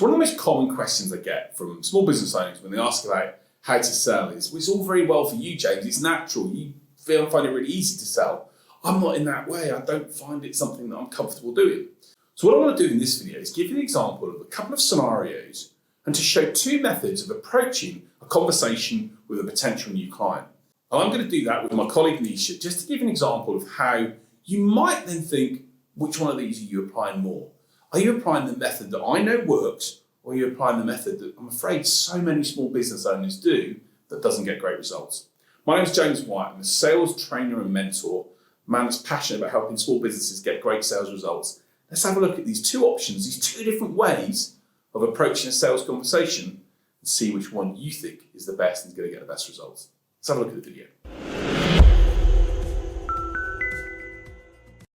So one of the most common questions I get from small business owners when they ask about how to sell is, well, it's all very well for you, James. It's natural. You find it really easy to sell. I'm not in that way. I don't find it something that I'm comfortable doing. So what I want to do in this video is give you an example of a couple of scenarios and to show two methods of approaching a conversation with a potential new client. And I'm going to do that with my colleague Nisha, just to give an example of how you might then think, which one of these are you applying more? Are you applying the method that I know works, or are you applying the method that I'm afraid so many small business owners do that doesn't get great results? My name is James White. I'm a sales trainer and mentor, a man that's passionate about helping small businesses get great sales results. Let's have a look at these two options, these two different ways of approaching a sales conversation and see which one you think is the best and is going to get the best results. Let's have a look at the video.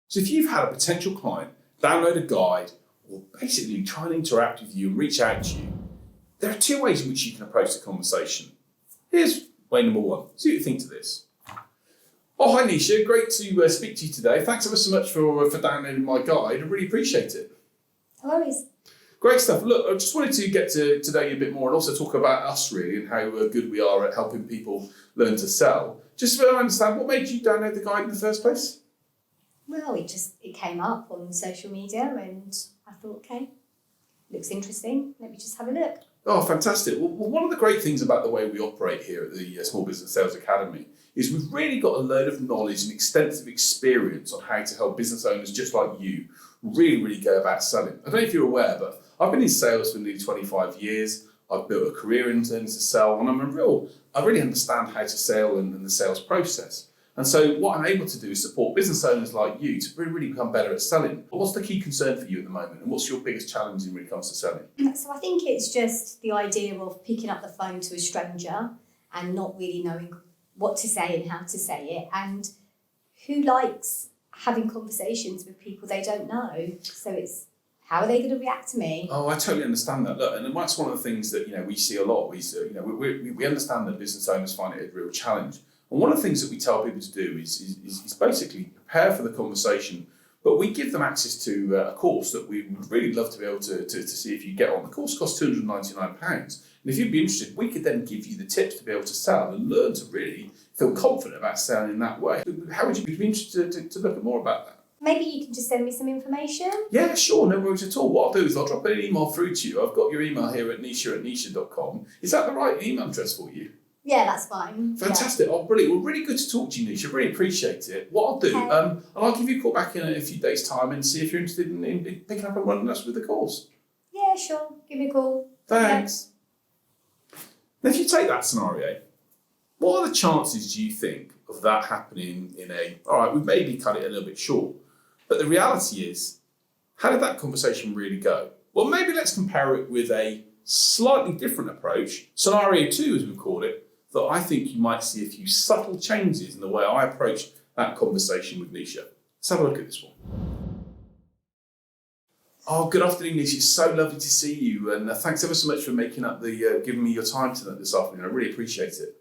So if you've had a potential client download a guide or basically try and interact with you and reach out to you, there are two ways in which you can approach the conversation. Here's way number one. See what you think to this. Oh, hi Nisha, great to speak to you today. Thanks ever so much for downloading my guide. I really appreciate it. No worries. Great stuff. Look, I just wanted to get to know you a bit more and also talk about us really and how good we are at helping people learn to sell. Just so I understand, what made you download the guide in the first place? Well, it came up on social media and I thought, okay, looks interesting. Let me just have a look. Oh, fantastic. Well, one of the great things about the way we operate here at the Small Business Sales Academy is we've really got a load of knowledge and extensive experience on how to help business owners just like you really go about selling. I don't know if you're aware, but I've been in sales for nearly 25 years. I've built a career in terms of sell, and I really understand how to sell and the sales process. And so what I'm able to do is support business owners like you to really become better at selling. But what's the key concern for you at the moment? And what's your biggest challenge when it comes to selling? So I think it's just the idea of picking up the phone to a stranger and not really knowing what to say and how to say it. And who likes having conversations with people they don't know? So it's, how are they going to react to me? Oh, I totally understand that. Look, and that's one of the things that we see a lot. We understand that business owners find it a real challenge. And one of the things that we tell people to do is basically prepare for the conversation, but we give them access to a course that we would really love to be able to see if you get on. The course costs £299. And if you'd be interested, we could then give you the tips to be able to sell and learn to really feel confident about selling in that way. How would you be interested to look at more about that? Maybe you can just send me some information. Yeah, sure, no worries at all. What I'll do is I'll drop an email through to you. I've got your email here at nisha@nisha.com. Is that the right email address for you? Yeah, that's fine. Fantastic. Yeah. Oh, brilliant. Well, really good to talk to you, Nisha. Really appreciate it. What I'll do, I'll give you a call back in a few days' time and see if you're interested in picking up and running us with the course. Yeah, sure. Give me a call. Thanks. Yeah. Now, if you take that scenario, what are the chances, do you think, of that happening all right, we've maybe cut it a little bit short, but the reality is, how did that conversation really go? Well, maybe let's compare it with a slightly different approach, scenario 2 as we call it, that I think you might see a few subtle changes in the way I approach that conversation with Nisha. Let's have a look at this one. Oh, good afternoon, Nisha. It's so lovely to see you, and thanks ever so much for giving me your time tonight this afternoon. I really appreciate it.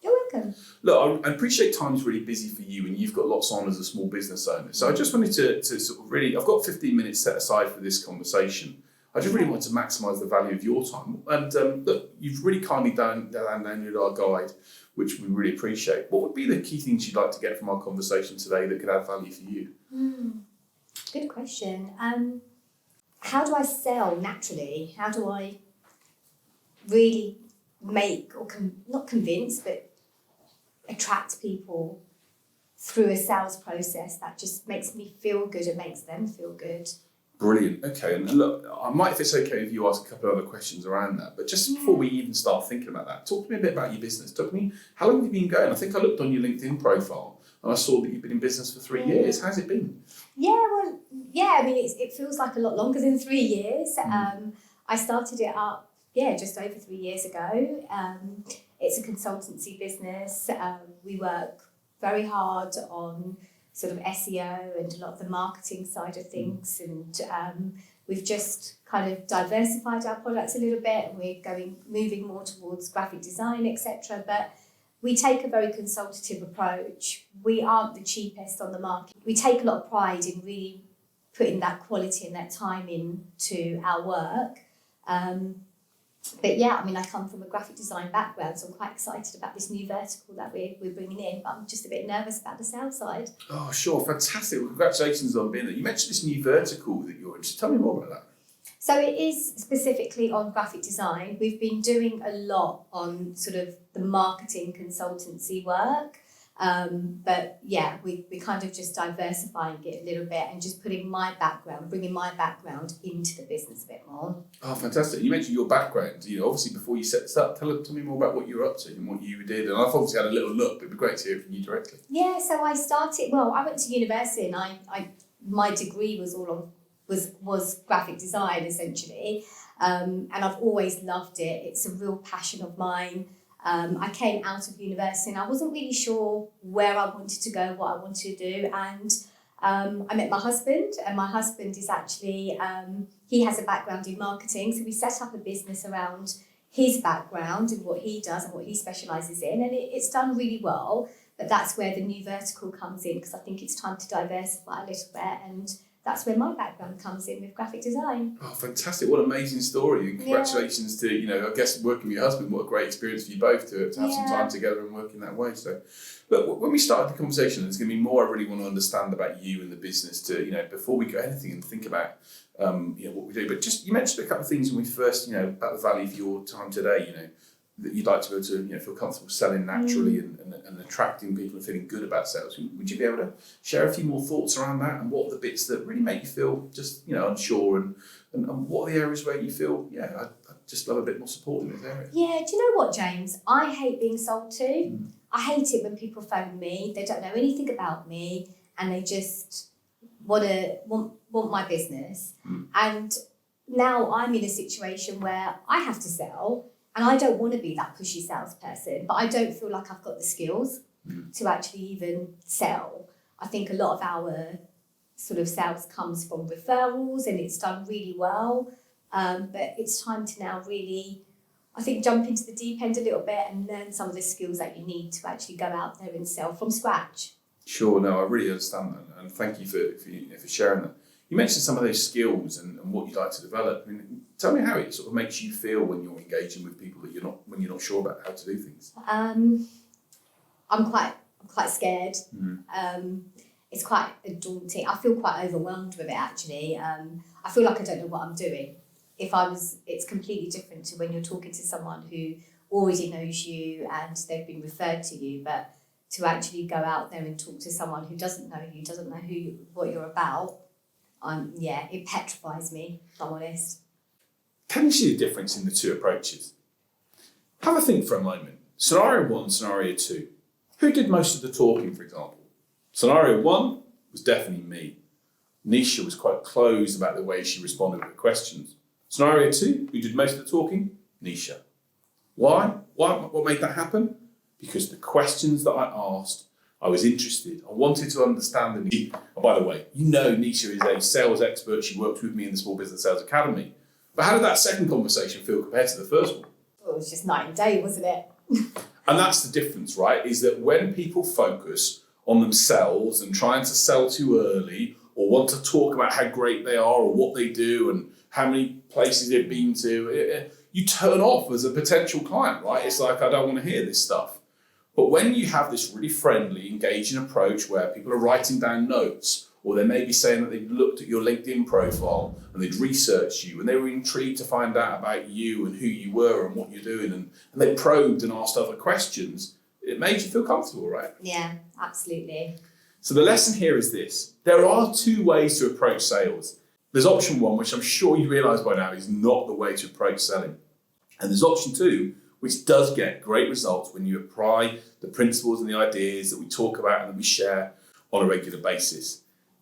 You're welcome. Look, I appreciate time's really busy for you, and you've got lots on as a small business owner. So I just wanted to sort of really, I've got 15 minutes set aside for this conversation. I just really want to maximise the value of your time. And look, you've really kindly downloaded our guide, which we really appreciate. What would be the key things you'd like to get from our conversation today that could add value for you? Good question. How do I sell naturally? How do I really make, or not convince, but attract people through a sales process that just makes me feel good and makes them feel good? Brilliant. Okay, and look, I might, if it's okay if you ask a couple of other questions around that, but just before we even start thinking about that, talk to me a bit about your business. Talk to me, how long have you been going? I think I looked on your LinkedIn profile and I saw that you've been in business for 3 years. How's it been? I mean, it feels like a lot longer than 3 years. I started it up, just over 3 years ago. It's a consultancy business. We work very hard on sort of SEO and a lot of the marketing side of things, and we've just kind of diversified our products a little bit, and we're moving more towards graphic design, etc. But we take a very consultative approach. We aren't the cheapest on the market. We take a lot of pride in really putting that quality and that time into our work. But yeah, I mean, I come from a graphic design background, so I'm quite excited about this new vertical that we're bringing in, but I'm just a bit nervous about the sales side. Oh, sure. Fantastic. Well, congratulations on being there. You mentioned this new vertical that you're in. Just tell me more about that. So it is specifically on graphic design. We've been doing a lot on sort of the marketing consultancy work. But yeah, we're kind of just diversifying it a little bit and just bringing my background into the business a bit more. Oh, fantastic. You mentioned your background. Obviously before you set this up, tell me more about what you were up to and what you did. And I've obviously had a little look, but it'd be great to hear from you directly. Yeah, so I went to university and my degree was graphic design essentially. And I've always loved it. It's a real passion of mine. I came out of university and I wasn't really sure where I wanted to go, what I wanted to do. And I met my husband, and my husband is actually, he has a background in marketing. So we set up a business around his background and what he does and what he specialises in. And it's done really well. But that's where the new vertical comes in, because I think it's time to diversify a little bit. And that's where my background comes in with graphic design. Oh, fantastic. What an amazing story. And congratulations to, I guess working with your husband, what a great experience for you both to have some time together and work in that way. So, but when we started the conversation, there's going to be more I really want to understand about you and the business to, before we go anything and think about, what we do. But just, you mentioned a couple of things when we first, about the value of your time today, that you'd like to be able to feel comfortable selling naturally and attracting people and feeling good about sales. Would you be able to share a few more thoughts around that, and what are the bits that really make you feel just unsure, and what are the areas where you feel I'd just love a bit more support in this area? Yeah, do you know what, James? I hate being sold to. I hate it when people phone me, they don't know anything about me and they just want my business. And now I'm in a situation where I have to sell. And I don't want to be that pushy salesperson, but I don't feel like I've got the skills to actually even sell. I think a lot of our sort of sales comes from referrals, and it's done really well. But it's time to now really, I think, jump into the deep end a little bit and learn some of the skills that you need to actually go out there and sell from scratch. Sure, no, I really understand that, and thank you for sharing that. You mentioned some of those skills and what you'd like to develop. I mean, tell me how it sort of makes you feel when you're engaging with people that when you're not sure about how to do things. I'm quite scared. It's quite daunting. I feel quite overwhelmed with it actually. I feel like I don't know what I'm doing. It's completely different to when you're talking to someone who already knows you and they've been referred to you, but to actually go out there and talk to someone who doesn't know you, doesn't know what you're about. It petrifies me, if I'm honest. Can you see the difference in the two approaches? Have a think for a moment. Scenario 1, scenario 2. Who did most of the talking, for example? Scenario 1 was definitely me. Nisha was quite closed about the way she responded to the questions. Scenario 2, who did most of the talking? Nisha. Why? What made that happen? Because the questions that I asked, I was interested. I wanted to understand the need. Oh, by the way, Nisha is a sales expert. She worked with me in the Small Business Sales Academy. But how did that second conversation feel compared to the first one? Well, it was just night and day, wasn't it? And that's the difference, right? Is that when people focus on themselves and trying to sell too early, or want to talk about how great they are or what they do and how many places they've been to, you turn off as a potential client, right? It's like, I don't want to hear this stuff. But when you have this really friendly, engaging approach where people are writing down notes, or they may be saying that they've looked at your LinkedIn profile and they'd researched you and they were intrigued to find out about you and who you were and what you're doing, and they probed and asked other questions, it made you feel comfortable, right? Yeah, absolutely. So the lesson here is this. There are two ways to approach sales. There's option 1, which I'm sure you realise by now is not the way to approach selling. And there's option 2, which does get great results when you apply the principles and the ideas that we talk about and that we share on a regular basis.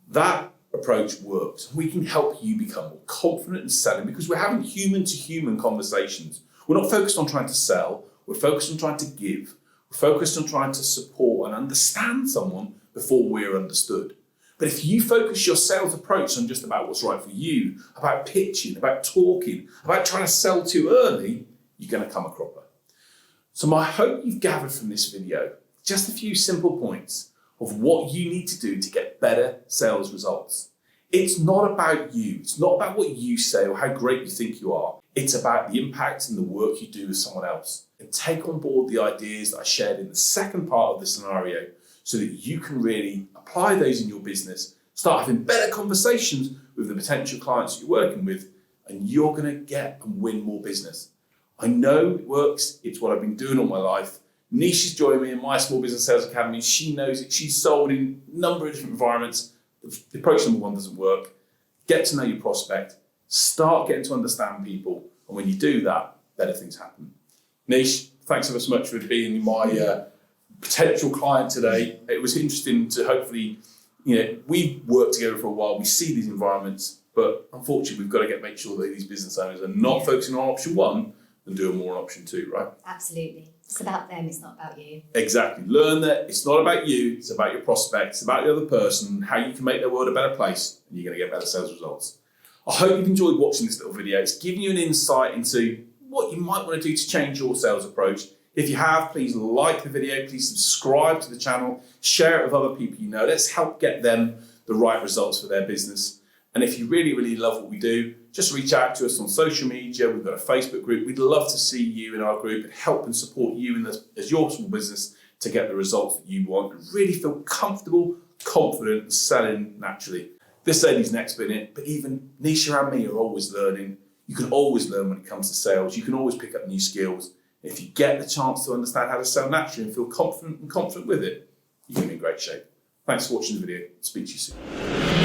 That approach works. We can help you become more confident in selling because we're having human-to-human conversations. We're not focused on trying to sell. We're focused on trying to give. We're focused on trying to support and understand someone before we're understood. But if you focus your sales approach on just about what's right for you, about pitching, about talking, about trying to sell too early, you're going to come a cropper. So I hope you've gathered from this video just a few simple points of what you need to do to get better sales results. It's not about you. It's not about what you say or how great you think you are. It's about the impact and the work you do with someone else. And take on board the ideas that I shared in the second part of the scenario so that you can really apply those in your business, start having better conversations with the potential clients you're working with, and you're going to get and win more business. I know it works. It's what I've been doing all my life. Nisha's joined me in my Small Business Sales Academy. She knows it. She's sold in a number of different environments. The approach number one doesn't work. Get to know your prospect. Start getting to understand people. And when you do that, better things happen. Nish, thanks ever so much for being my potential client today. It was interesting to hopefully, we've worked together for a while. We see these environments, but unfortunately, we've got to make sure that these business owners are not focusing on option one and doing more on option two, right? Absolutely. It's about them, it's not about you. Exactly. Learn that it's not about you, it's about your prospects, it's about the other person, how you can make their world a better place, and you're going to get better sales results. I hope you've enjoyed watching this little video. It's giving you an insight into what you might want to do to change your sales approach. If you have, please like the video, please subscribe to the channel, share it with other people you know. Let's help get them the right results for their business. And if you really, really love what we do, just reach out to us on social media. We've got a Facebook group. We'd love to see you in our group and help and support you as your small business to get the results that you want and really feel comfortable, confident, and selling naturally. This lady's an expert in it, but even Nisha and me are always learning. You can always learn when it comes to sales. You can always pick up new skills. If you get the chance to understand how to sell naturally and feel confident with it, you're going to be in great shape. Thanks for watching the video. Speak to you soon.